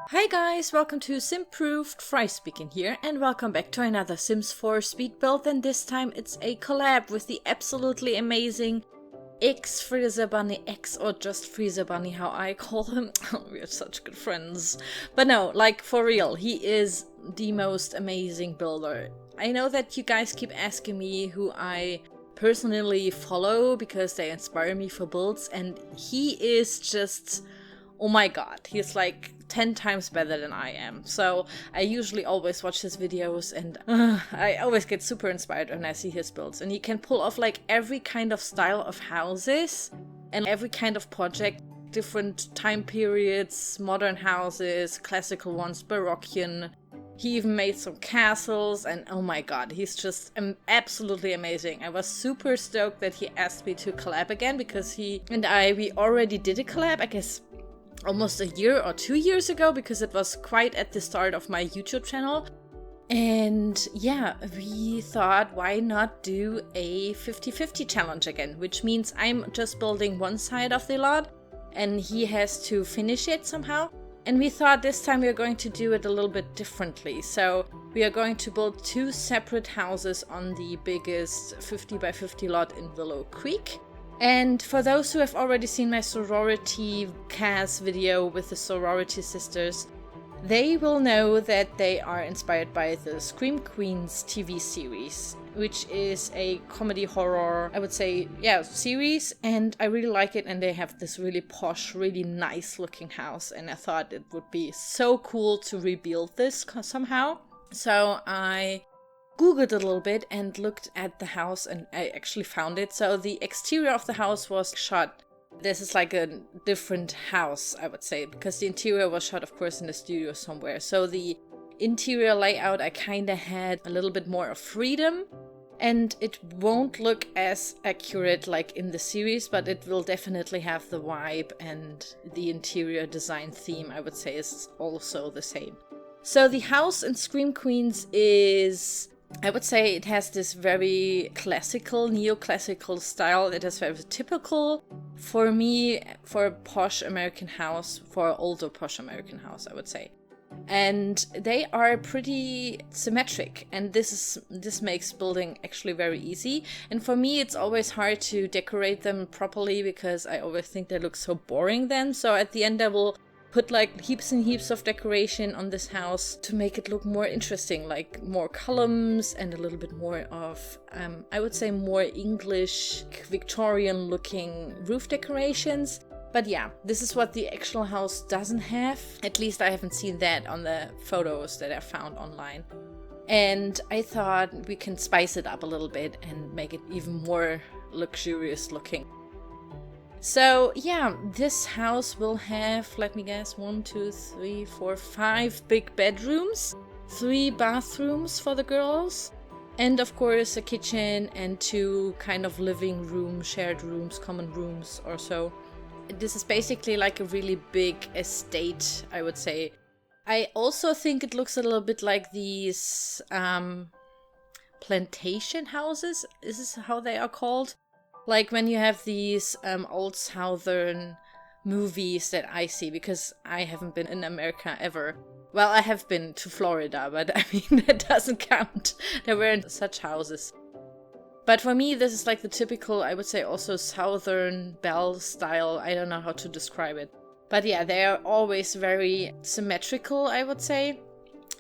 Hi guys, welcome to Simproved, Fry speaking here, and welcome back to another Sims 4 speed build, and this time it's a collab with the absolutely amazing xFreezerbunnyx, or just Freezerbunny, how I call him. We are such good friends. But no, like for real, he is the most amazing builder. I know that you guys keep asking me who I personally follow because they inspire me for builds, and he is just... oh my god, he's like 10 times better than I am. So I usually always watch his videos and I always get super inspired when I see his builds. And he can pull off like every kind of style of houses and every kind of project. Different time periods, modern houses, classical ones, Barockian. He even made some castles and oh my god, he's just absolutely amazing. I was super stoked that he asked me to collab again because he and we already did a collab, I guess almost a year or 2 years ago, because it was quite at the start of my YouTube channel. And yeah, we thought, why not do a 50-50 challenge again, which means I'm just building one side of the lot and he has to finish it somehow. And we thought this time we are going to do it a little bit differently. So we are going to build 2 separate houses on the biggest 50 by 50 lot in Willow Creek. And for those who have already seen my sorority cast video with the sorority sisters, they will know that they are inspired by the Scream Queens TV series, which is a comedy horror, I would say, yeah, series, and I really like it. And they have this really posh, really nice looking house, and I thought it would be so cool to rebuild this somehow. So I Googled a little bit and looked at the house, and I actually found it. So the exterior of the house was shot. This is like a different house, I would say, because the interior was shot, of course, in the studio somewhere. So the interior layout, I kind of had a little bit more of freedom, and it won't look as accurate like in the series, but it will definitely have the vibe, and the interior design theme, I would say, is also the same. So the house in Scream Queens is... I would say it has this very classical, neoclassical style. It is very typical for me, for a posh American house, for an older posh American house, I would say. And they are pretty symmetric, and this makes building actually very easy. And for me, it's always hard to decorate them properly because I always think they look so boring then. So at the end, I will put like heaps and heaps of decoration on this house to make it look more interesting, like more columns and a little bit more of, I would say, more English, Victorian looking roof decorations. But yeah, this is what the actual house doesn't have. At least I haven't seen that on the photos that I found online. And I thought we can spice it up a little bit and make it even more luxurious looking. So yeah, this house will have, let me guess, 1, 2, 3, 4, 5 big bedrooms, 3 bathrooms for the girls, and of course a kitchen and 2 kind of living room, shared rooms, common rooms or so. This is basically like a really big estate, I would say. I also think it looks a little bit like these plantation houses. Is this how they are called? Like when you have these old southern movies that I see, because I haven't been in America ever. Well, I have been to Florida, but I mean, that doesn't count. There weren't such houses. But for me, this is like the typical, I would say, also southern belle style. I don't know how to describe it. But yeah, they are always very symmetrical, I would say.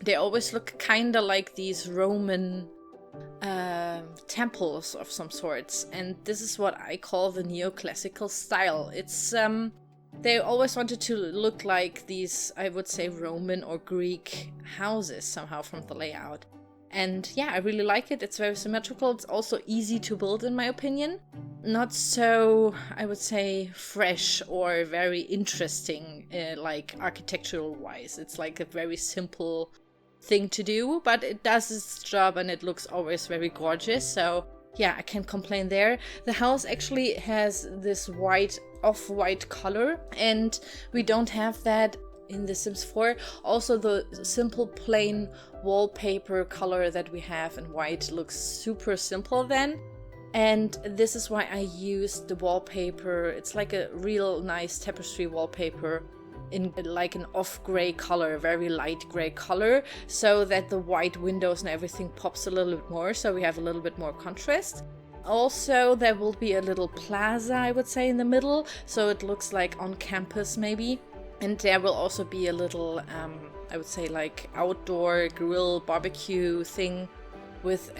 They always look kind of like these Roman temples of some sorts, and this is what I call the neoclassical style. It's they always wanted to look like these, I would say, Roman or Greek houses somehow from the layout. And yeah, I really like it. It's very symmetrical. It's also easy to build, in my opinion. Not so, I would say, fresh or very interesting, like architectural wise. It's like a very simple thing to do, but it does its job and it looks always very gorgeous. So yeah, I can't complain there. The house actually has this white, off-white color, and we don't have that in The Sims 4. Also, the simple plain wallpaper color that we have in white looks super simple then. And this is why I used the wallpaper. It's like a real nice tapestry wallpaper in like an off-gray color, very light gray color, so that the white windows and everything pops a little bit more, so we have a little bit more contrast. Also, there will be a little plaza, I would say, in the middle, so it looks like on campus maybe. And there will also be a little, I would say, like outdoor grill barbecue thing with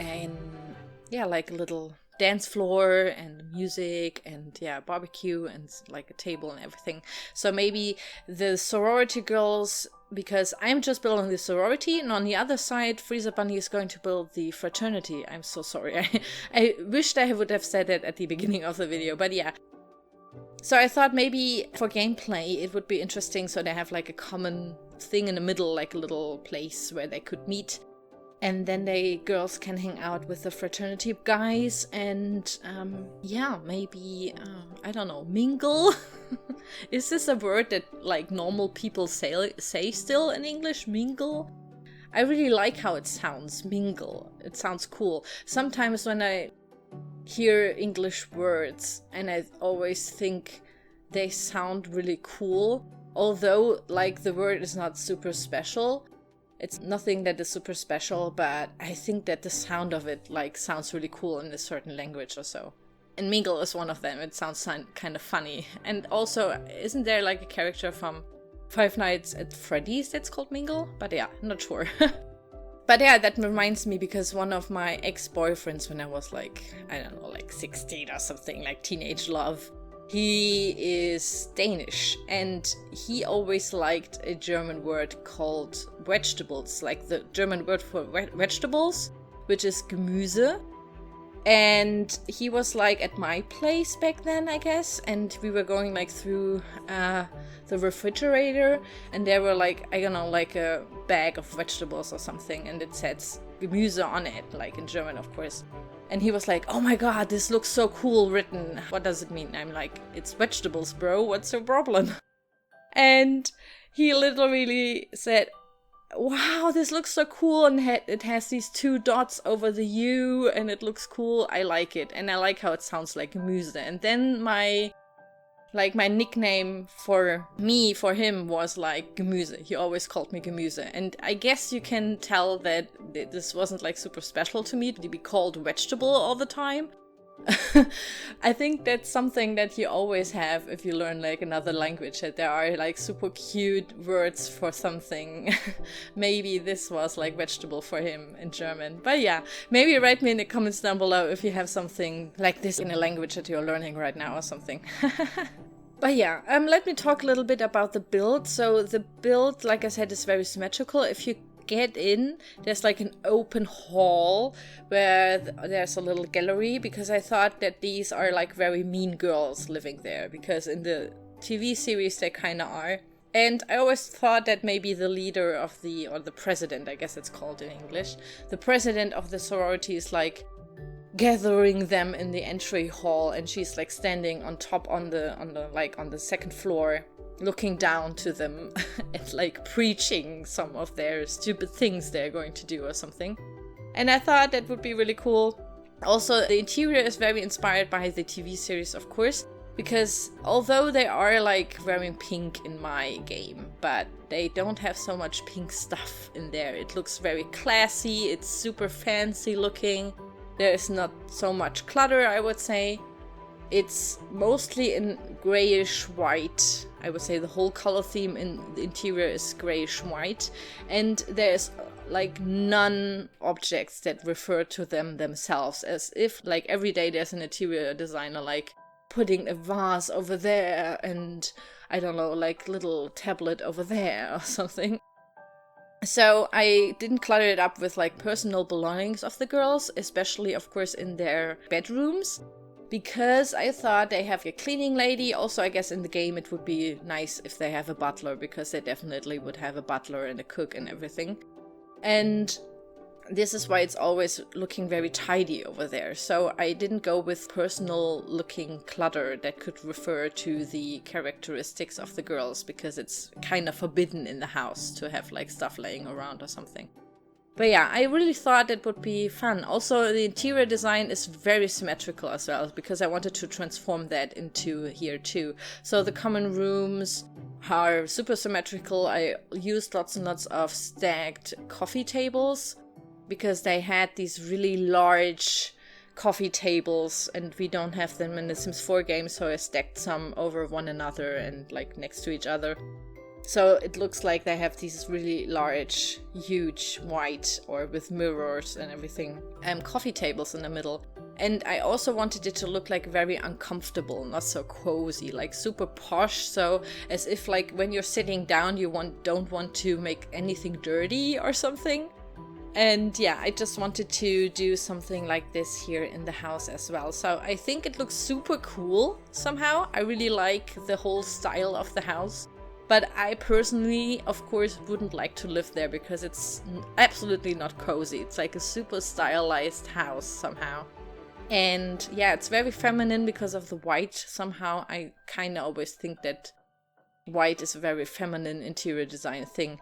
like a little dance floor and music and barbecue and like a table and everything. So maybe the sorority girls, because I'm just building the sorority, and on the other side Freezerbunny is going to build the fraternity. I'm so sorry. I wished I would have said it at the beginning of the video, but yeah. So I thought maybe for gameplay it would be interesting, so they have like a common thing in the middle, like a little place where they could meet. And then girls can hang out with the fraternity guys and, maybe, I don't know, mingle? Is this a word that, like, normal people say still in English? Mingle? I really like how it sounds, mingle. It sounds cool. Sometimes when I hear English words, and I always think they sound really cool, although, like, the word is not super special. It's nothing that is super special, but I think that the sound of it, like, sounds really cool in a certain language or so. And mingle is one of them. It sounds kind of funny. And also, isn't there, like, a character from Five Nights at Freddy's that's called Mingle? But yeah, not sure. But yeah, that reminds me, because one of my ex-boyfriends when I was, like, I don't know, like 16 or something, like teenage love, he is Danish, and he always liked a German word called vegetables, like the German word for vegetables, which is Gemüse. And he was like at my place back then, I guess, and we were going like through the refrigerator, and there were like, I don't know, like a bag of vegetables or something, and it said Gemüse on it, like in German, of course. And he was like, oh my god, this looks so cool written. What does it mean? I'm like, it's vegetables, bro. What's your problem? And he literally said, wow, this looks so cool. And it has these 2 dots over the U, and it looks cool. I like it. And I like how it sounds like Gemüse. And then my nickname for him was like Gemüse. He always called me Gemüse. And I guess you can tell that this wasn't like super special to me to be called vegetable all the time. I think that's something that you always have if you learn like another language, that there are like super cute words for something. Maybe this was like vegetable for him in German. But yeah, maybe write me in the comments down below if you have something like this in a language that you're learning right now or something. But yeah, let me talk a little bit about the build. So the build, like I said, is very symmetrical. If you get in, there's like an open hall where there's a little gallery, because I thought that these are like very mean girls living there, because in the TV series they kind of are. And I always thought that maybe the leader of or the president, I guess it's called in English, the president of the sorority is like gathering them in the entry hall, and she's like standing on top on the second floor, looking down to them and like preaching some of their stupid things they're going to do or something. And I thought that would be really cool. Also, the interior is very inspired by the TV series, of course, because although they are like wearing pink in my game, but they don't have so much pink stuff in there. It looks very classy, it's super fancy looking. There is not so much clutter, I would say. It's mostly in grayish white. I would say the whole color theme in the interior is grayish white. And there's like none objects that refer to them themselves, as if like every day there's an interior designer like putting a vase over there and I don't know, like little tablet over there or something. So I didn't clutter it up with like personal belongings of the girls, especially of course in their bedrooms, because I thought they have a cleaning lady. Also, I guess in the game it would be nice if they have a butler, because they definitely would have a butler and a cook and everything. And this is why it's always looking very tidy over there. So I didn't go with personal looking clutter that could refer to the characteristics of the girls, because it's kind of forbidden in the house to have like stuff laying around or something. But yeah, I really thought it would be fun. Also, the interior design is very symmetrical as well, because I wanted to transform that into here too. So the common rooms are super symmetrical. I used lots and lots of stacked coffee tables because they had these really large coffee tables and we don't have them in the Sims 4 game, so I stacked some over one another and like next to each other. So it looks like they have these really large, huge, white or with mirrors and everything, coffee tables in the middle. And I also wanted it to look like very uncomfortable, not so cozy, like super posh. So as if like when you're sitting down, you don't want to make anything dirty or something. And yeah, I just wanted to do something like this here in the house as well. So I think it looks super cool somehow. I really like the whole style of the house. But I personally, of course, wouldn't like to live there because it's absolutely not cozy. It's like a super stylized house somehow. And yeah, it's very feminine because of the white. Somehow I kind of always think that white is a very feminine interior design thing.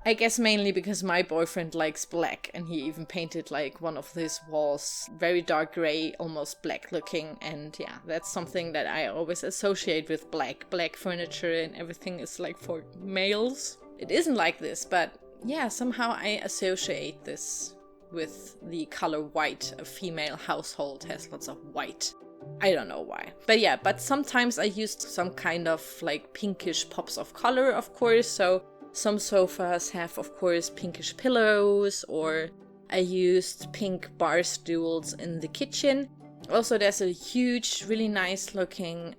I guess mainly because my boyfriend likes black and he even painted like one of his walls very dark gray, almost black looking. And yeah, that's something that I always associate with black. Black furniture and everything is like for males. It isn't like this, but yeah, somehow I associate this with the color white. A female household has lots of white. I don't know why. But yeah, but sometimes I used some kind of like pinkish pops of color, of course. So some sofas have, of course, pinkish pillows, or I used pink bar stools in the kitchen. Also, there's a huge, really nice looking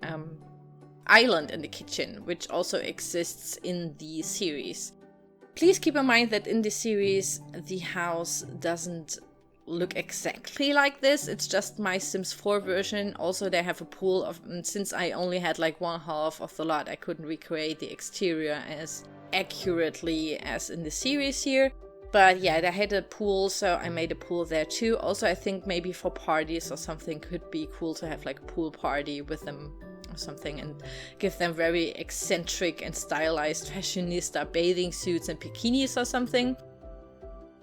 island in the kitchen, which also exists in the series. Please keep in mind that in the series, the house doesn't look exactly like this. It's just my Sims 4 version. Also, they have a pool of, since I only had like one half of the lot, I couldn't recreate the exterior as accurately as in the series here. But yeah, they had a pool, so I made a pool there too. Also, I think maybe for parties or something could be cool to have like a pool party with them or something and give them very eccentric and stylized fashionista bathing suits and bikinis or something.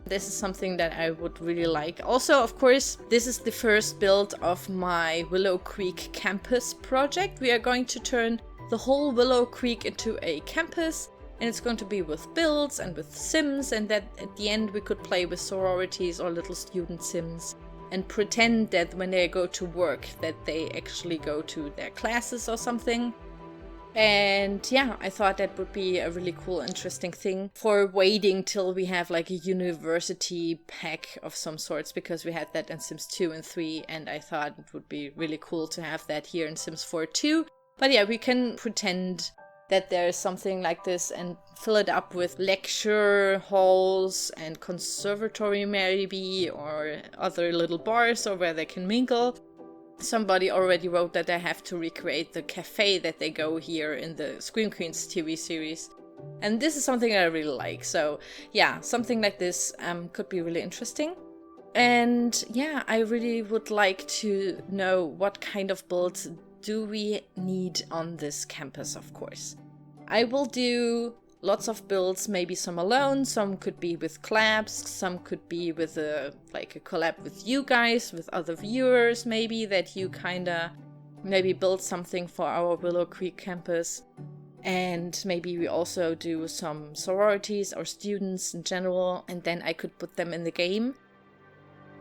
This is something that I would really like. Also, of course, this is the first build of my Willow Creek campus project. We are going to turn the whole Willow Creek into a campus. And it's going to be with builds and with Sims, and that at the end we could play with sororities or little student Sims and pretend that when they go to work that they actually go to their classes or something. And yeah, I thought that would be a really cool, interesting thing for waiting till we have like a university pack of some sorts, because we had that in Sims 2 and 3, and I thought it would be really cool to have that here in Sims 4 too. But yeah, we can pretend that there's something like this and fill it up with lecture halls and conservatory maybe, or other little bars or where they can mingle. Somebody already wrote that they have to recreate the cafe that they go here in the Scream Queens TV series. And this is something I really like. So yeah, something like this could be really interesting. And yeah, I really would like to know what kind of builds do we need on this campus, of course. I will do lots of builds, maybe some alone, some could be with collabs, some could be with a collab with you guys, with other viewers maybe, that you kinda maybe build something for our Willow Creek campus. And maybe we also do some sororities or students in general, and then I could put them in the game.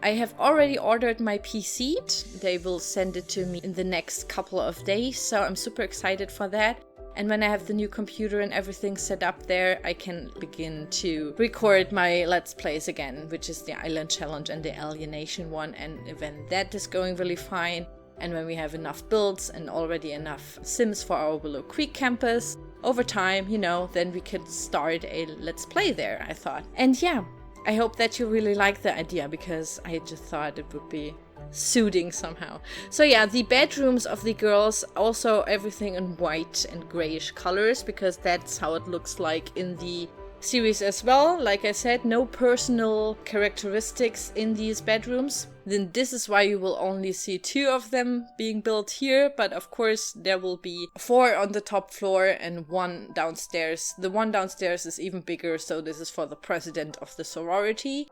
I have already ordered my PC. They will send it to me in the next couple of days, so I'm super excited for that. And when I have the new computer and everything set up there, I can begin to record my Let's Plays again, which is the Island Challenge and the Alienation one. And when that is going really fine, and when we have enough builds and already enough Sims for our Willow Creek campus, over time, then we could start a Let's Play there, I thought. And yeah, I hope that you really like the idea, because I just thought it would be suiting somehow. So yeah, the bedrooms of the girls, also everything in white and grayish colors, because that's how it looks like in the series as well. Like I said, no personal characteristics in these bedrooms. Then this is why you will only see 2 of them being built here, but of course there will be 4 on the top floor and 1 downstairs. The one downstairs is even bigger, so this is for the president of the sorority.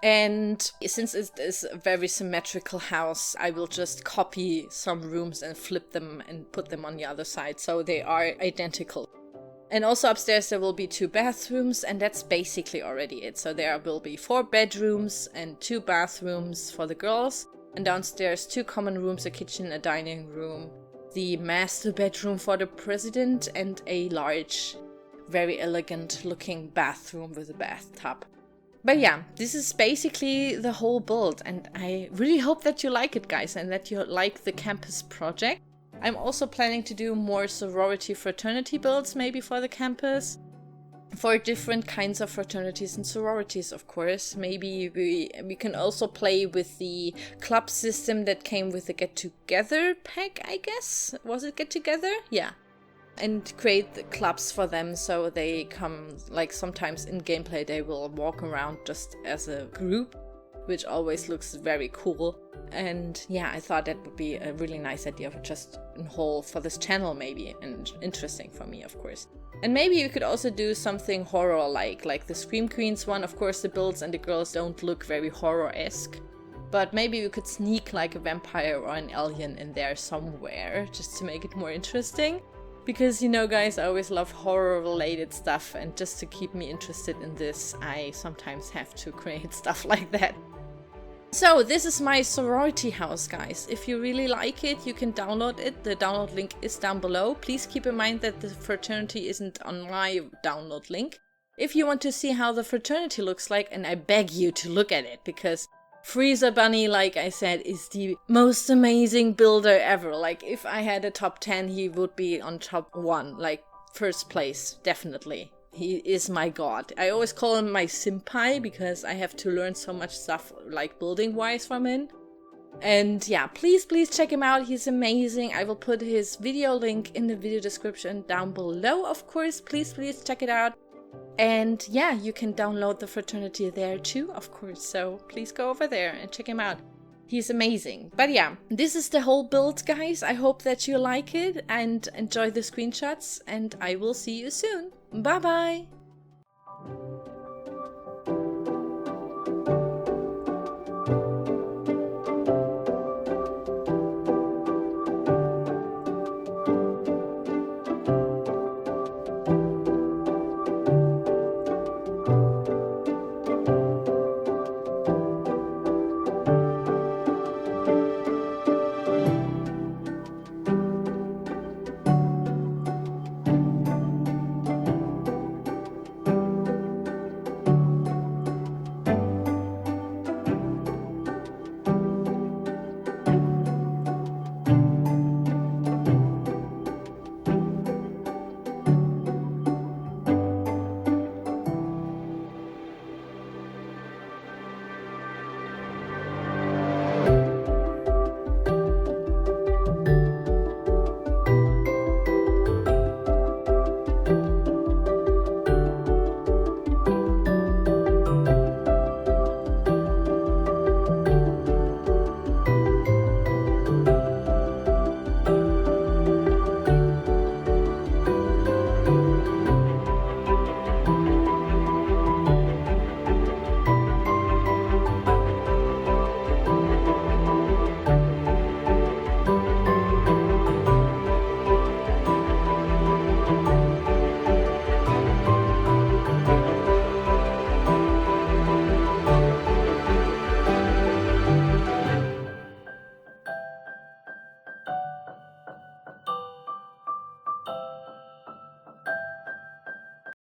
And since it is a very symmetrical house, I will just copy some rooms and flip them and put them on the other side, so they are identical. And also upstairs there will be 2 bathrooms, and that's basically already it. So there will be 4 bedrooms and 2 bathrooms for the girls. And downstairs 2 common rooms, a kitchen, a dining room, the master bedroom for the president, and a large, very elegant looking bathroom with a bathtub. But yeah, this is basically the whole build, and I really hope that you like it, guys, and that you like the campus project. I'm also planning to do more sorority fraternity builds maybe for the campus. For different kinds of fraternities and sororities, of course. Maybe we can also play with the club system that came with the Get Together pack, I guess. Was it Get Together? Yeah. And create the clubs for them so they come, like sometimes in gameplay they will walk around just as a group, which always looks very cool. And yeah, I thought that would be a really nice idea for just in whole for this channel maybe, and interesting for me, of course. And maybe you could also do something horror-like the Scream Queens one. Of course, the builds and the girls don't look very horror-esque. But maybe you could sneak like a vampire or an alien in there somewhere, just to make it more interesting. Because, you know, guys, I always love horror-related stuff, and just to keep me interested in this, I sometimes have to create stuff like that. So, this is my sorority house, guys. If you really like it, you can download it. The download link is down below. Please keep in mind that the fraternity isn't on my download link. If you want to see how the fraternity looks like, and I beg you to look at it, because Freezerbunny, like I said, is the most amazing builder ever. Like, if I had a top 10, he would be on top 1, like first place, definitely. He is my god. I always call him my senpai because I have to learn so much stuff, like building-wise from him. And yeah, please check him out. He's amazing. I will put his video link in the video description down below, of course. Please check it out. And yeah, you can download the fraternity there too, of course. So please go over there and check him out. He's amazing. But yeah, this is the whole build, guys. I hope that you like it and enjoy the screenshots, and I will see you soon. Bye bye!